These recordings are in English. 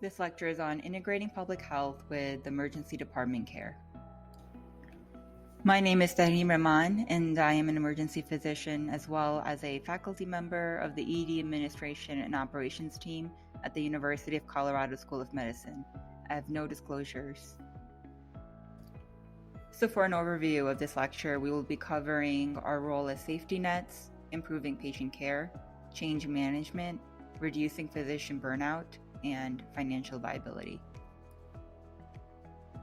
This lecture is on integrating public health with emergency department care. My name is Tahrim Rahman, and I am an emergency physician as well as a faculty member of the ED Administration and Operations team at the University of Colorado School of Medicine. I have no disclosures. So for an overview of this lecture, we will be covering our role as safety nets, improving patient care, change management, reducing physician burnout, and financial viability.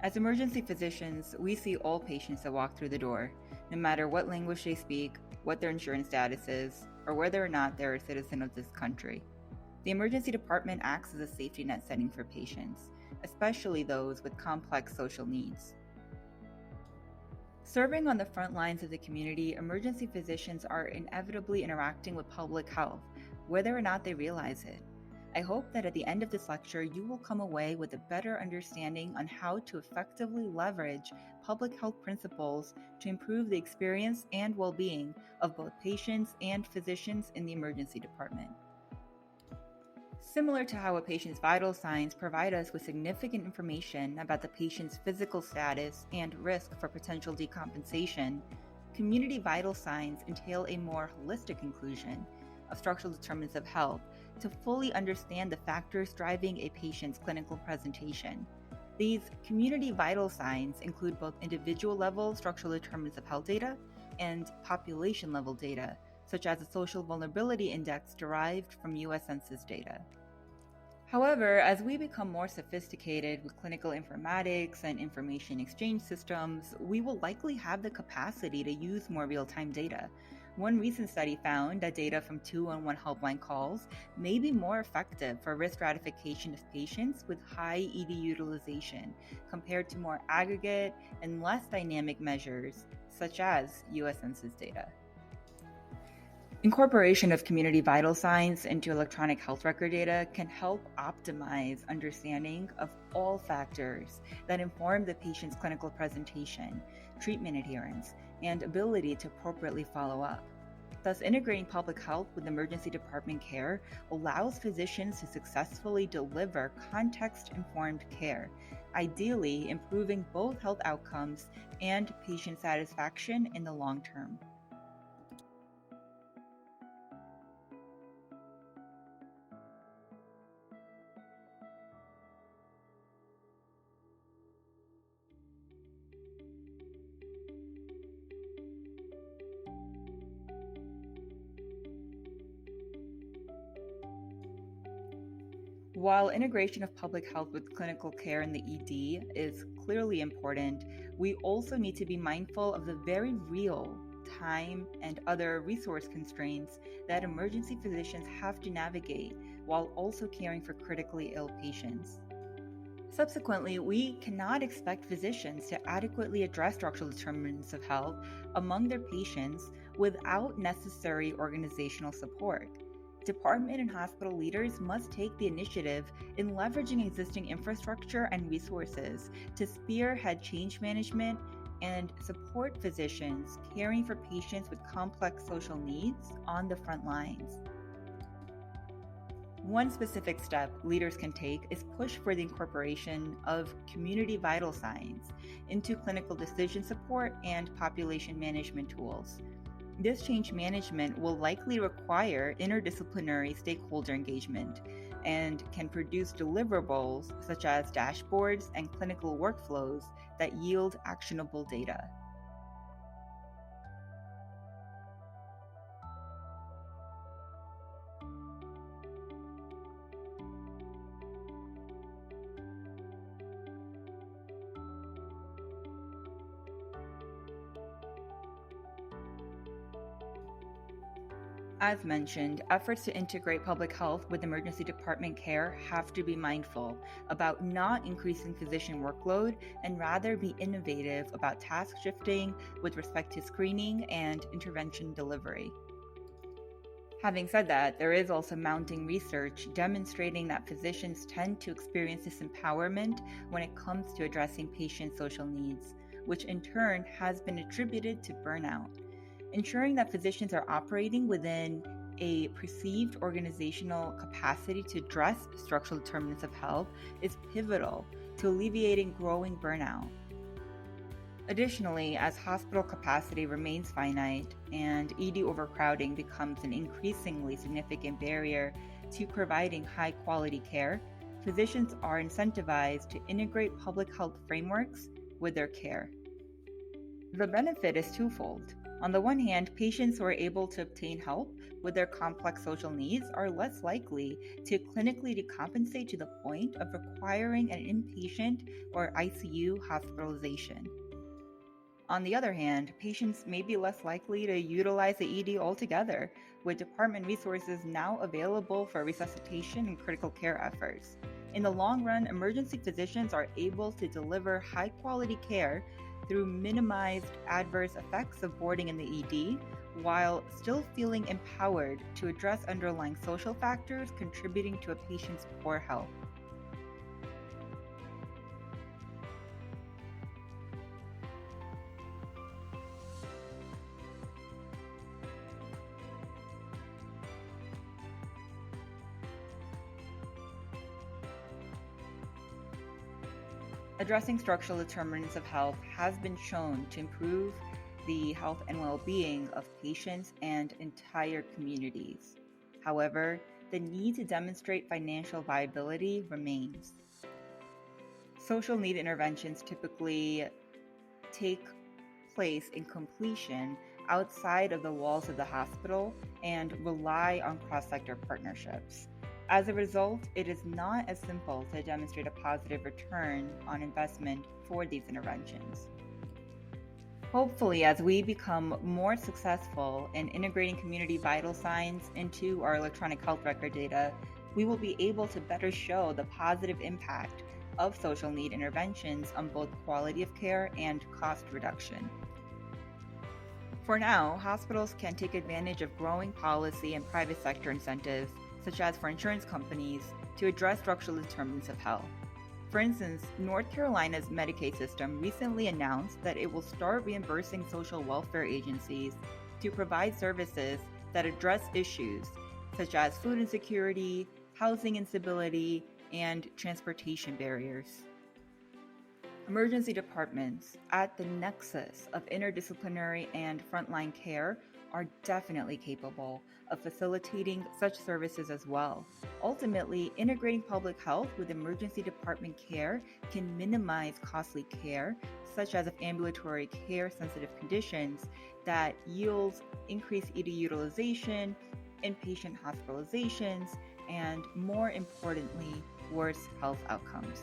As emergency physicians, we see all patients that walk through the door, no matter what language they speak, what their insurance status is, or whether or not they're a citizen of this country. The emergency department acts as a safety net setting for patients, especially those with complex social needs. Serving on the front lines of the community, emergency physicians are inevitably interacting with public health, whether or not they realize it. I hope that at the end of this lecture, you will come away with a better understanding on how to effectively leverage public health principles to improve the experience and well-being of both patients and physicians in the emergency department. Similar to how a patient's vital signs provide us with significant information about the patient's physical status and risk for potential decompensation, community vital signs entail a more holistic inclusion of structural determinants of health to fully understand the factors driving a patient's clinical presentation. These community vital signs include both individual-level structural determinants of health data and population-level data, such as the Social Vulnerability Index derived from U.S. Census data. However, as we become more sophisticated with clinical informatics and information exchange systems, we will likely have the capacity to use more real-time data. One recent study found that data from 211 helpline calls may be more effective for risk stratification of patients with high ED utilization compared to more aggregate and less dynamic measures, such as U.S. Census data. Incorporation of community vital signs into electronic health record data can help optimize understanding of all factors that inform the patient's clinical presentation, treatment adherence, and ability to appropriately follow up. Thus, integrating public health with emergency department care allows physicians to successfully deliver context-informed care, ideally improving both health outcomes and patient satisfaction in the long term. While integration of public health with clinical care in the ED is clearly important, we also need to be mindful of the very real time and other resource constraints that emergency physicians have to navigate while also caring for critically ill patients. Subsequently, we cannot expect physicians to adequately address structural determinants of health among their patients without necessary organizational support. Department and hospital leaders must take the initiative in leveraging existing infrastructure and resources to spearhead change management and support physicians caring for patients with complex social needs on the front lines. One specific step leaders can take is push for the incorporation of community vital signs into clinical decision support and population management tools. This change management will likely require interdisciplinary stakeholder engagement and can produce deliverables such as dashboards and clinical workflows that yield actionable data. As mentioned, efforts to integrate public health with emergency department care have to be mindful about not increasing physician workload and rather be innovative about task shifting with respect to screening and intervention delivery. Having said that, there is also mounting research demonstrating that physicians tend to experience disempowerment when it comes to addressing patient social needs, which in turn has been attributed to burnout. Ensuring that physicians are operating within a perceived organizational capacity to address structural determinants of health is pivotal to alleviating growing burnout. Additionally, as hospital capacity remains finite and ED overcrowding becomes an increasingly significant barrier to providing high quality care, physicians are incentivized to integrate public health frameworks with their care. The benefit is twofold. On the one hand, patients who are able to obtain help with their complex social needs are less likely to clinically decompensate to the point of requiring an inpatient or ICU hospitalization. On the other hand, patients may be less likely to utilize the ED altogether, with department resources now available for resuscitation and critical care efforts. In the long run, emergency physicians are able to deliver high-quality care through minimized adverse effects of boarding in the ED, while still feeling empowered to address underlying social factors contributing to a patient's poor health. Addressing structural determinants of health has been shown to improve the health and well-being of patients and entire communities. However, the need to demonstrate financial viability remains. Social need interventions typically take place in completion outside of the walls of the hospital and rely on cross-sector partnerships. As a result, it is not as simple to demonstrate a positive return on investment for these interventions. Hopefully, as we become more successful in integrating community vital signs into our electronic health record data, we will be able to better show the positive impact of social need interventions on both quality of care and cost reduction. For now, hospitals can take advantage of growing policy and private sector incentives, such as for insurance companies, to address structural determinants of health. For instance, North Carolina's Medicaid system recently announced that it will start reimbursing social welfare agencies to provide services that address issues such as food insecurity, housing instability, and transportation barriers. Emergency departments at the nexus of interdisciplinary and frontline care are definitely capable of facilitating such services as well. Ultimately, integrating public health with emergency department care can minimize costly care, such as ambulatory care-sensitive conditions that yields increased ED utilization, inpatient hospitalizations, and more importantly, worse health outcomes.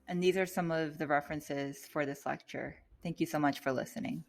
And these are some of the references for this lecture. Thank you so much for listening.